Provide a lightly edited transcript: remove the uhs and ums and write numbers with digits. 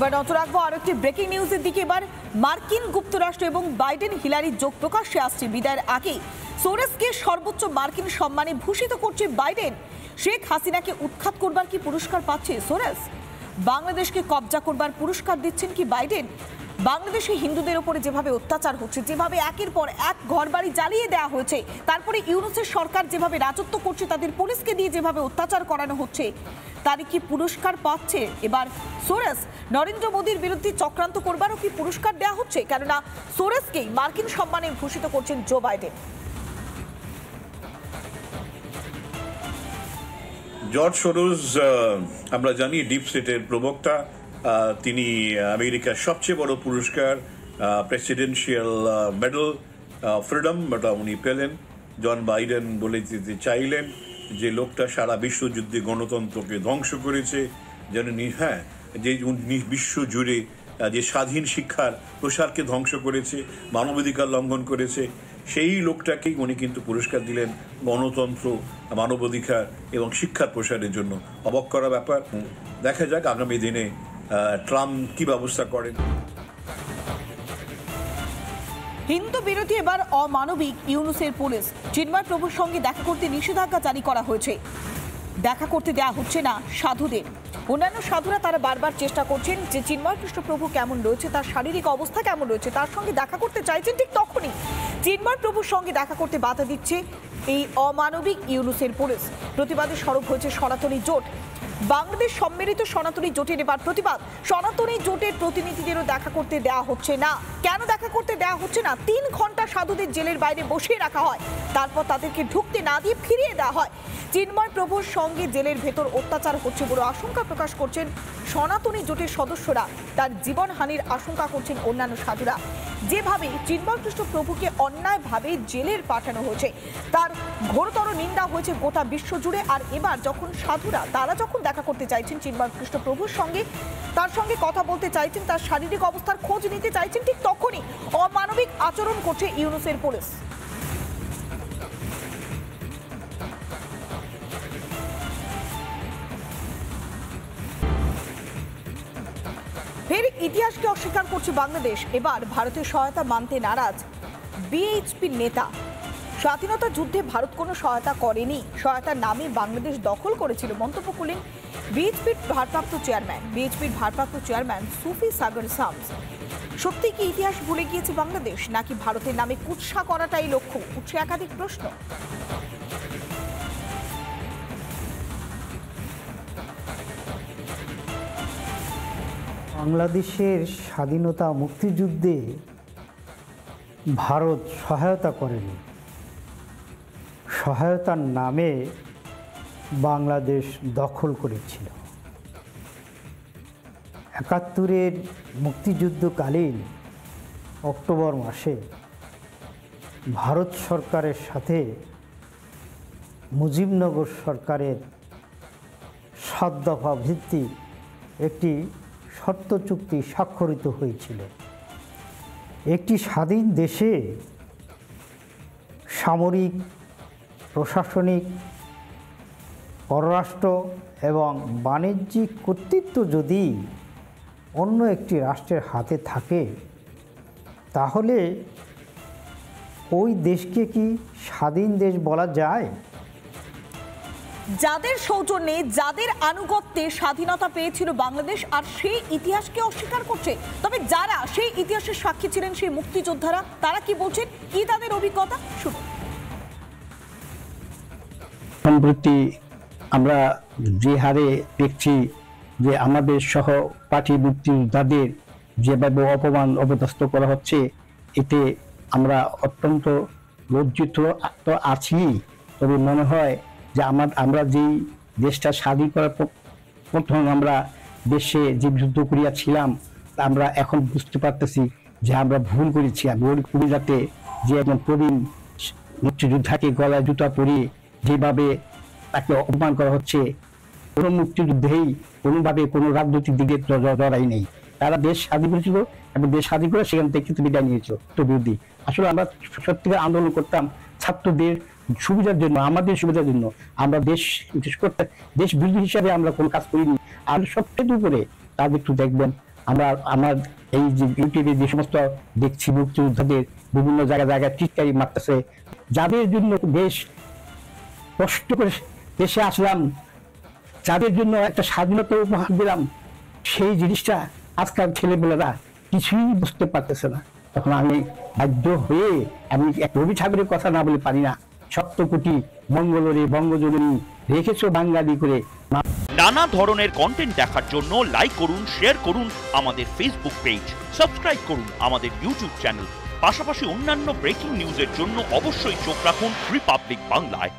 এবার নজর রাখবো আরো একটি ব্রেকিং নিউজের দিকে। এবার মার্কিন যুক্তরাষ্ট্র এবং বাইডেন হিলারির যোগ প্রকাশ্যে আসছে। বিদায়ের আগেই সোরেসকে সর্বোচ্চ মার্কিন সম্মানে ভূষিত করছে বাইডেন। শেখ হাসিনাকে উৎখাত করবার কি পুরস্কার পাচ্ছে সোরেস? বাংলাদেশকে কবজা করবার পুরস্কার দিচ্ছেন কি বাইডেন? বাংলাদেশে হিন্দুদের উপরে যেভাবে অত্যাচার হচ্ছে, যেভাবে একের পর এক ঘরবাড়ি জ্বালিয়ে দেওয়া হয়েছে, তারপরে ইউনূসের সরকার যেভাবে রাজত্ব করছে, তাদের পুলিশকে দিয়ে যেভাবে অত্যাচার করানো হচ্ছে, তারই কি পুরস্কার পাচ্ছে এবার সোরেস? নরেন্দ্র মোদীর বিরুদ্ধে চক্রান্ত করবারও কি পুরস্কার দেওয়া হচ্ছে? কেননা সোরেসকেই মার্কিন সম্মানে ভূষিত করছেন জো বাইডেন। জর্জ সোরোস আমরা জানি ডিপ স্টেটের প্রবক্তা। তিনি আমেরিকার সবচেয়ে বড় পুরস্কার প্রেসিডেন্সিয়াল মেডেল ফ্রিডম উনি পেলেন। জন বাইডেন বলে দিতে চাইলেন যে লোকটা সারা বিশ্বযুদ্ধে গণতন্ত্রকে ধ্বংস করেছে, যেন যে বিশ্ব জুড়ে যে স্বাধীন শিক্ষার প্রসারকে ধ্বংস করেছে, মানবাধিকার লঙ্ঘন করেছে, সেই লোকটাকেই উনি কিন্তু পুরস্কার দিলেন গণতন্ত্র, মানবাধিকার এবং শিক্ষার প্রসারের জন্য। অবাক করা ব্যাপার। দেখা যাক আগামী দিনে ট্রাম্প কি ব্যবস্থা করেন। হিন্দু বিরোধী এবার অমানবিক ইউনূসের পুলিশ। চিন্ময় প্রভুর সঙ্গে দেখা করতে নিষেধাজ্ঞা জারি করা হয়েছে। দেখা করতে দেওয়া হচ্ছে না সাধুদের। অন্যান্য সাধুরা তারা বারবার চেষ্টা করছেন যে চিন্ময় কৃষ্ণ প্রভু কেমন রয়েছে, তার শারীরিক অবস্থা কেমন রয়েছে, তার সঙ্গে দেখা করতে চাইছেন। ঠিক তখনই চিন্ময় প্রভুর সঙ্গে দেখা করতে বাধা দিচ্ছে এই অমানবিক ইউনূসের পুলিশ। প্রতিবাদে সরব হয়েছে সনাতনী জোট। বাংলাদেশ সম্মিলিত সনাতনী জোটের এবার প্রতিবাদ। সনাতনী জোটের প্রতিনিধিদেরও দেখা করতে দেওয়া হচ্ছে না। কেন দেখা করতে দেওয়া হচ্ছে না? 3 ঘন্টা সাধুদের জেলের বাইরে বসিয়ে রাখা হয়, তারপর তাদেরকে ঢুকতে না দিয়ে ফিরিয়ে দেওয়া হয়। চিন্ময় প্রভুর সঙ্গে জেলের ভেতর অত্যাচার হচ্ছে বলে আশঙ্কা প্রকাশ করছেন সনাতনী জোটের সদস্যরা। তার জীবনহানির আশঙ্কা করছেন অন্যান্য সাধুরা। যেভাবে চিন্ময় কৃষ্ণ প্রভুকে অন্যায়ভাবে জেলের পাঠানো হয়েছে, তার ঘোরতর নিন্দা হয়েছে গোটা বিশ্ব জুড়ে। আর এবার যখন সাধুরা তারা যখন দেখা করতে চাইছেন চিন্ময় কৃষ্ণ প্রভুর সঙ্গে, তার সঙ্গে কথা বলতে চাইছেন, তার শারীরিক অবস্থার খোঁজ নিতে চাইছেন, ঠিক তখনই অমানবিক আচরণ করছে ইউনূসের পুলিশ। ফের ইতিহাসকে অস্বীকার করছে বাংলাদেশ। এবার ভারতের সহায়তা মানতে নারাজ বিএইচপির নেতা। স্বাধীনতা যুদ্ধে ভারত কোনো সহায়তা করেনি, সহায়তার নামে বাংলাদেশ দখল করেছিল মন্তব্য করলেন বিএইচপির ভারপ্রাপ্ত চেয়ারম্যান সুফি সাগর শামস। সত্যি কি ইতিহাস ভুলে গিয়েছে বাংলাদেশ, নাকি ভারতের নামে কুৎসা করাটাই লক্ষ্য? উঠছে একাধিক প্রশ্ন। বাংলাদেশের স্বাধীনতা মুক্তিযুদ্ধে ভারত সহায়তা করেনি, সহায়তার নামে বাংলাদেশ দখল করেছিল। ৭১-এর মুক্তিযুদ্ধকালীন অক্টোবর মাসে ভারত সরকারের সাথে মুজিবনগর সরকারের ৭ দফা ভিত্তিক একটি শর্ত চুক্তি স্বাক্ষরিত হয়েছিল। একটি স্বাধীন দেশে সামরিক, প্রশাসনিক, পররাষ্ট্র এবং বাণিজ্যিক কর্তৃত্ব যদি অন্য একটি রাষ্ট্রের হাতে থাকে, তাহলে ওই দেশকে কি স্বাধীন দেশ বলা যায়? যাদের সৌজন্যে, যাদের আনুগত্যে স্বাধীনতা পেয়েছিল বাংলাদেশ, আর সেই ইতিহাসকে অস্বীকার করছে। তবে যারা সেই ইতিহাসের সাক্ষী ছিলেন, সেই মুক্তিযোদ্ধারা, তারা কি বলছেন, কি তাদের অভিজ্ঞতা? শুনুন। সম্প্রতি আমরা যে হারে দেখছি যে আমাদের সহপাঠী মুক্তিযোদ্ধাদের যেভাবে অপমান অপদস্থ করা হচ্ছে, এতে আমরা অত্যন্ত লজ্জিত তো আছি। তবে মনে হয় যে আমরা যেই দেশটা স্বাধীন করার প্রথম আমরা দেশে যে যুদ্ধ করিয়াছিলাম, আমরা এখন বুঝতে পারতেছি যে আমরা ভুল করেছি। আমি ওই যাতে যে একজন প্রবীণ মুক্তিযোদ্ধাকে গলায় জুতা পরিয়ে যেভাবে তাকে অপমান করা হচ্ছে, কোনো মুক্তিযুদ্ধেই কোনোভাবে কোনো রাজনৈতিক দিকে জড়াই নেই। তারা দেশ স্বাধীন করেছিল এবং দেশ স্বাধীন করে সেখান থেকে বিদায় নিয়েছিল বিরোধী। আসলে আমরা সত্যিকার আন্দোলন করতাম ছাত্রদের সুবিধার জন্য, আমাদের সুবিধার জন্য। আমরা দেশ বিরোধী হিসাবে আমরা কোনো কাজ করিনি। আর সবচেয়ে উপরে তাদের একটু দেখবেন আমার এই যে ইউটিউবে যে সমস্ত দেখছি মুক্তিযোদ্ধাদের বিভিন্ন জায়গায় টিটকারি মারতেছে, যাদের জন্য দেশ কষ্ট করে দেশে আসলাম, যাদের জন্য একটা স্বাধীনতা উপহার দিলাম, সেই জিনিসটা আজকাল ছেলেমেয়েরা কিছুই বুঝতে পারতেছে না। তখন আমি বাধ্য হয়ে আমি এক রবি ঠাকুরের কথা না বলে পারি না, সপ্তকোটি মঙ্গলরে বঙ্গজননী রেখেছো বাঙালি করে। নানা ধরনের কন্টেন্ট দেখার জন্য লাইক করুন, শেয়ার করুন আমাদের ফেসবুক পেজ, সাবস্ক্রাইব করুন আমাদের ইউটিউব চ্যানেল। পাশাপাশি অন্যান্য ব্রেকিং নিউজের জন্য অবশ্যই চোখ রাখুন রিপাবলিক বাংলায়।